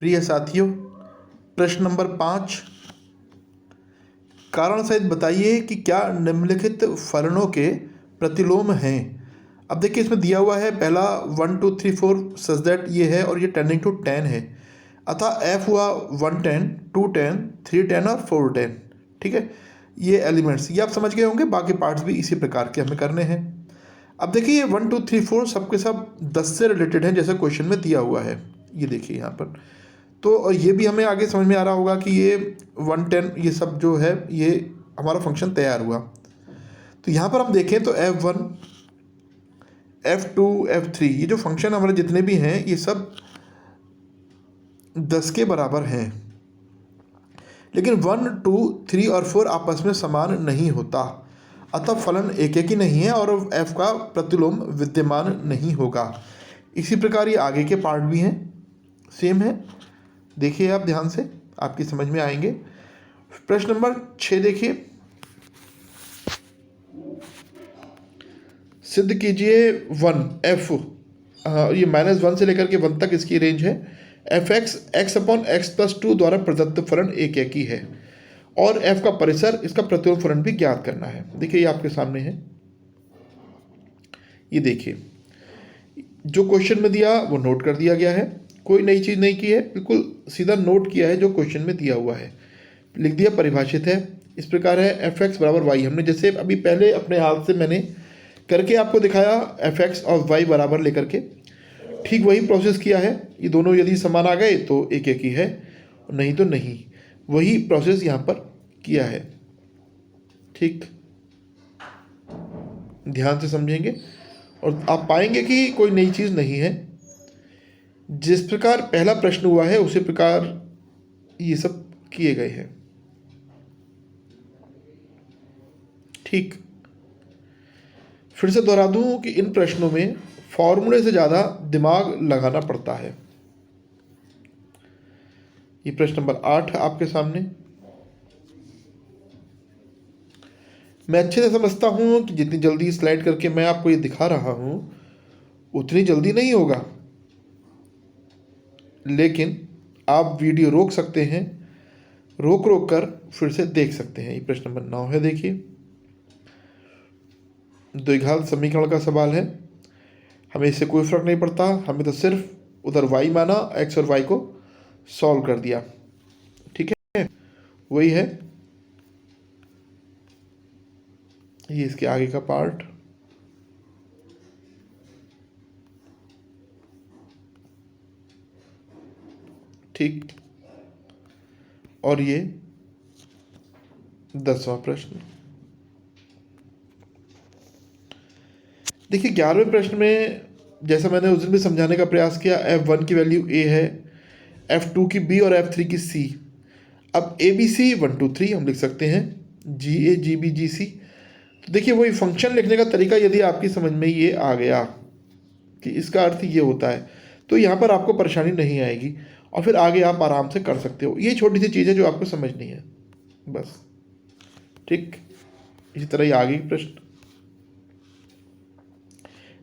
प्रिय साथियों, प्रश्न नंबर 5, कारण सहित बताइए कि क्या निम्नलिखित फलनों के प्रतिलोम हैं। अब देखिए इसमें दिया हुआ है पहला 1 2 3 4 सच दैट ये है और ये टेंडिंग टू 10 है, अतः एफ हुआ 110 210 310 और 410। ठीक है, ये एलिमेंट्स ये आप समझ गए होंगे, बाकी पार्ट्स भी इसी प्रकार के हमें करने हैं। अब देखिए ये 1 2 3 4 सबके सब 10 से रिलेटेड हैं जैसे क्वेश्चन में दिया हुआ है। ये देखिए यहाँ पर तो ये भी हमें आगे समझ में आ रहा होगा कि ये 110 ये सब जो है ये हमारा फंक्शन तैयार हुआ। तो यहाँ पर हम देखें तो F1 F2 F3 ये जो फंक्शन हमारे जितने भी हैं ये सब 10 के बराबर हैं, लेकिन 1 2 3 और 4 आपस में समान नहीं होता, अतः फलन एक ही नहीं है और f का प्रतिलोम विद्यमान नहीं होगा। इसी प्रकार ये आगे के पार्ट भी हैं, सेम है। देखिए आप ध्यान से, आपकी समझ में आएंगे। प्रश्न नंबर 6 देखिए, सिद्ध कीजिए 1 f ये -1 से लेकर के 1 तक इसकी रेंज है, F x upon x plus 2 द्वारा प्रदत्त फलन एक ही है और f का परिसर इसका प्रतिलोम फलन भी ज्ञात करना है। देखिए ये आपके सामने है, ये देखिए जो क्वेश्चन में दिया वो नोट कर दिया गया है, कोई नई चीज़ नहीं की है, बिल्कुल सीधा नोट किया है जो क्वेश्चन में दिया हुआ है, लिख दिया, परिभाषित है। इस प्रकार है एफ एक्स बराबर वाई, हमने जैसे अभी पहले अपने हाथ से मैंने करके आपको दिखाया एफ एक्स और वाई बराबर लेकर के, ठीक वही प्रोसेस किया है। ये दोनों यदि समान आ गए तो एक ही है, नहीं तो नहीं, वही प्रोसेस यहाँ पर किया है। ठीक, ध्यान से समझेंगे और आप पाएंगे कि कोई नई चीज़ नहीं है। जिस प्रकार पहला प्रश्न हुआ है उसी प्रकार ये सब किए गए हैं। ठीक, फिर से दोहरा दूं कि इन प्रश्नों में फॉर्मूले से ज़्यादा दिमाग लगाना पड़ता है। ये प्रश्न नंबर 8 आपके सामने। मैं अच्छे से समझता हूं कि जितनी जल्दी स्लाइड करके मैं आपको ये दिखा रहा हूं उतनी जल्दी नहीं होगा, लेकिन आप वीडियो रोक सकते हैं, रोक कर फिर से देख सकते हैं। ये प्रश्न नंबर 9 है, देखिए द्विघात समीकरण का सवाल है, हमें इससे कोई फर्क नहीं पड़ता, हमें तो सिर्फ उधर y माना, x और y को सॉल्व कर दिया। ठीक है, वही है, ये इसके आगे का पार्ट। ठीक, और ये 10वां प्रश्न। देखिए 11वें प्रश्न में जैसा मैंने उस दिन भी समझाने का प्रयास किया, F1 की वैल्यू A है, F2 की B और F3 की C। अब ABC 1 2 3 हम लिख सकते हैं, GA GB GC। तो देखिए वही फंक्शन लिखने का तरीका यदि आपकी समझ में ये आ गया कि इसका अर्थ ये होता है तो यहाँ पर आपको परेशानी नहीं आएगी और फिर आगे आप आराम से कर सकते हो। ये छोटी सी चीज़ है जो आपको समझनी है बस। ठीक, इसी तरह ये आगे की प्रश्न,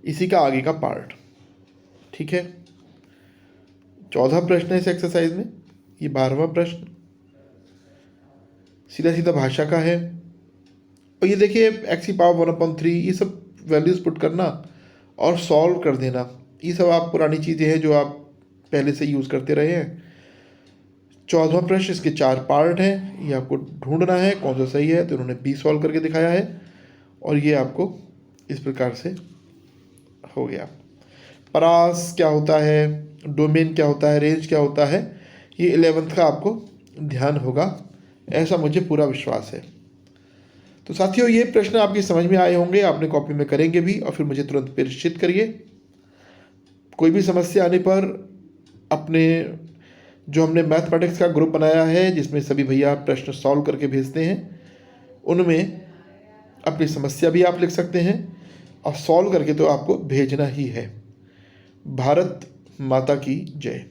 इसी का आगे का पार्ट। ठीक है, 14वां प्रश्न है इस एक्सरसाइज में, ये 12वां प्रश्न सीधा सीधा भाषा का है। और ये देखिए x की पावर 1/3 ये सब वैल्यूज़ पुट करना और सॉल्व कर देना, ये सब आप पुरानी चीज़ें हैं जो आप पहले से यूज़ करते रहे हैं। 14वां प्रश्न, इसके 4 पार्ट हैं, ये आपको ढूंढना है कौन सा सही है, तो उन्होंने B सॉल्व करके दिखाया है और ये आपको इस प्रकार से हो गया। परास क्या होता है, डोमेन क्या होता है, रेंज क्या होता है, ये 11th का आपको ध्यान होगा, ऐसा मुझे पूरा विश्वास है। तो साथियों ये प्रश्न आपकी समझ में आए होंगे, आपने कॉपी में करेंगे भी और फिर मुझे तुरंत प्रेषित करिए। कोई भी समस्या आने पर अपने जो हमने मैथमेटिक्स का ग्रुप बनाया है जिसमें सभी भैया प्रश्न सॉल्व करके भेजते हैं, उनमें अपनी समस्या भी आप लिख सकते हैं और सॉल्व करके तो आपको भेजना ही है। भारत माता की जय।